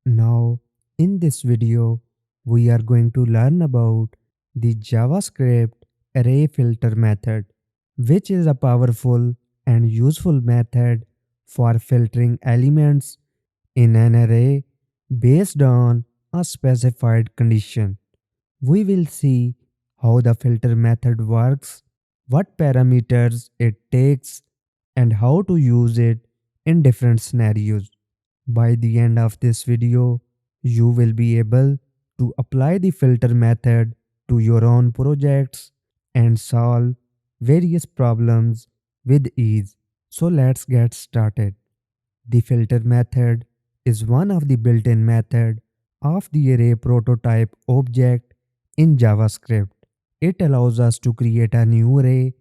Now, in this video, we are going to learn about the JavaScript array filter method, which is a powerful and useful method for filtering elements in an array based on a specified condition. We will see how the filter method works, what parameters it takes, and how to use it in different scenarios. By the end of this video, you will be able to apply the filter method to your own projects and solve various problems with ease. So let's get started. The filter method is one of the built-in method of the array prototype object in JavaScript. It allows us to create a new array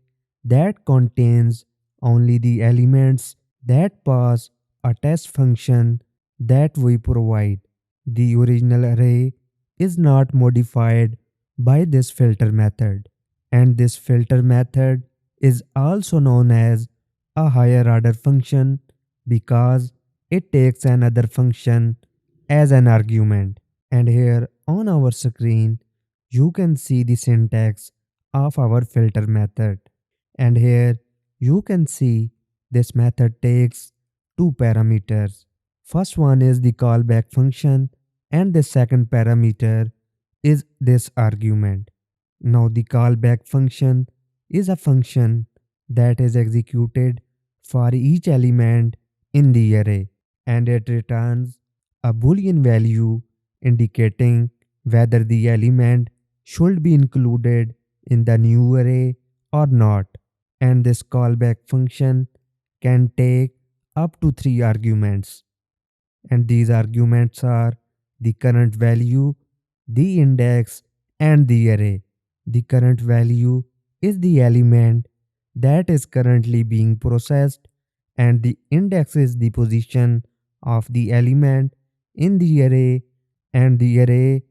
that contains only the elements that pass a test function that we provide. The original array is not modified by this filter method, and this filter method is also known as a higher order function because it takes another function as an argument. And here on our screen, you can see the syntax of our filter method. And here you can see this method takes two parameters. First one is the callback function and the second parameter is this argument. Now the callback function is a function that is executed for each element in the array, and it returns a boolean value indicating whether the element should be included in the new array or not. And this callback function can take up to three arguments, and these arguments are the current value, the index, and the array. The current value is the element that is currently being processed, and the index is the position of the element in the array, and the array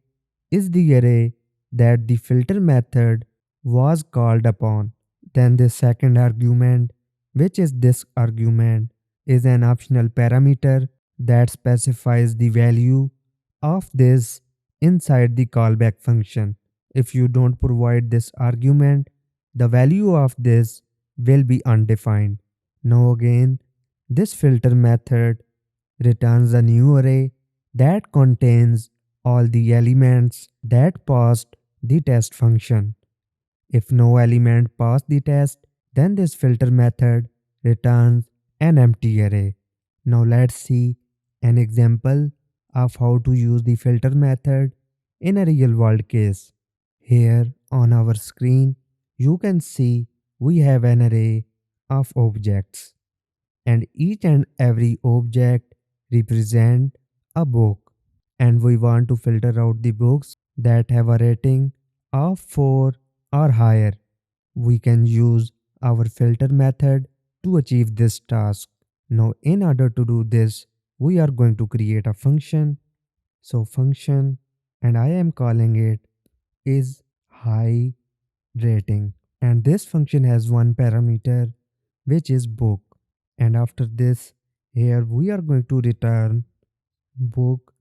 is the array that the filter method was called upon. Then the second argument, which is this argument, is an optional parameter that specifies the value of this inside the callback function. If you don't provide this argument, the value of this will be undefined. Now again, this filter method returns a new array that contains all the elements that passed the test function. If no element passed the test, then this filter method returns an empty array. Now let's see an example of how to use the filter method in a real world case. Here on our screen, you can see we have an array of objects, and each and every object represent a book, and we want to filter out the books that have a rating of 4 or higher. We can use our filter method to achieve this task. Now in order to do this, we are going to create a function. So function, and I am calling it is high rating, and this function has one parameter which is book. And after this, here we are going to return book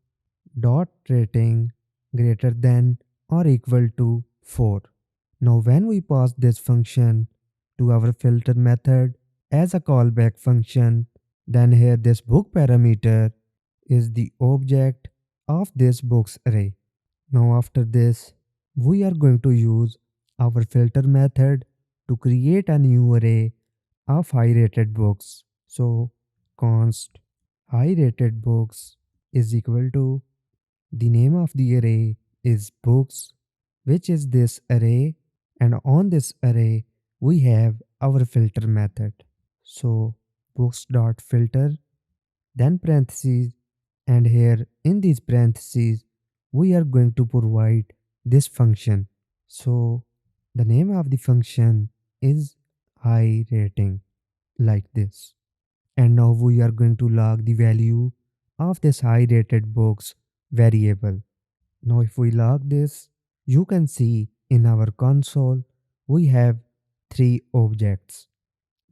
dot rating greater than or equal to 4. Now when we pass this function to our filter method as a callback function, then here this book parameter is the object of this books array. Now after this, we are going to use our filter method to create a new array of high rated books. So const high rated books is equal to the name of the array is books, which is this array, and on this array we have our filter method. So books dot filter, then parentheses, and here in these parentheses we are going to provide this function. So the name of the function is high rating, like this. And now we are going to log the value of this high rated books variable. Now if we log this, you can see in our console we have three objects.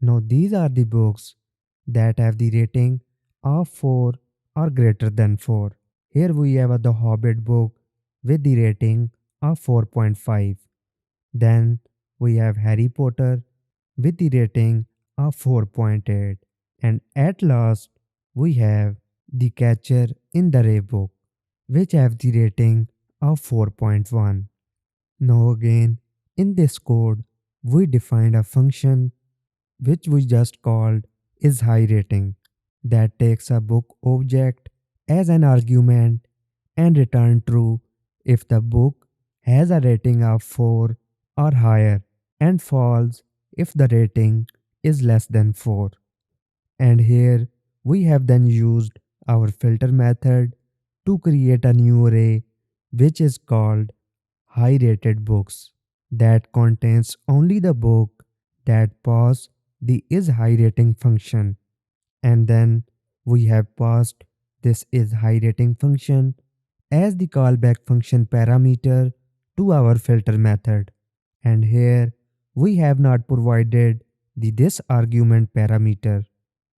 Now these are the books that have the rating of 4 or greater than 4. Here we have the Hobbit book with the rating of 4.5. Then we have Harry Potter with the rating of 4.8. And at last we have The Catcher in the Rye book which have the rating of 4.1. Now again, in this code, we defined a function which we just called is high rating that takes a book object as an argument and return true if the book has a rating of 4 or higher and false if the rating is less than 4. And here we have then used our filter method to create a new array which is called high rated books that contains only the book that pass the is high rating function. And then we have passed this is high rating function as the callback function parameter to our filter method. And here we have not provided the this argument parameter.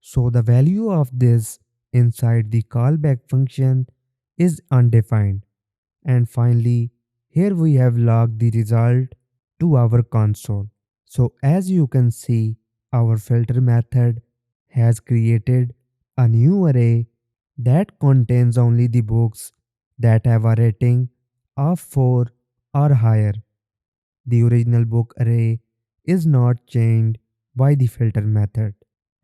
So the value of this inside the callback function is undefined. And finally, here we have logged the result to our console. So as you can see, our filter method has created a new array that contains only the books that have a rating of 4 or higher. The original book array is not changed by the filter method.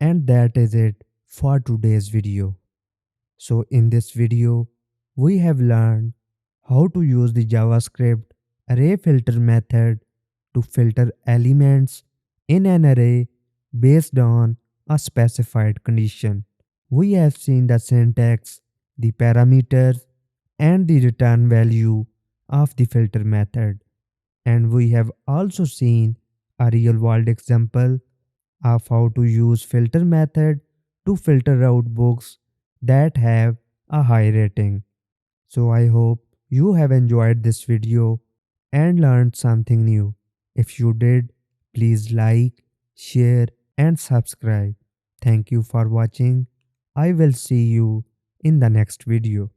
And that is it for today's video. So in this video, we have learned how to use the JavaScript array filter method to filter elements in an array based on a specified condition. We have seen the syntax, the parameters, and the return value of the filter method. And we have also seen a real world example of how to use filter method to filter out books that have a high rating. So I hope you have enjoyed this video and learned something new. If you did, please like, share and subscribe. Thank you for watching. I will see you in the next video.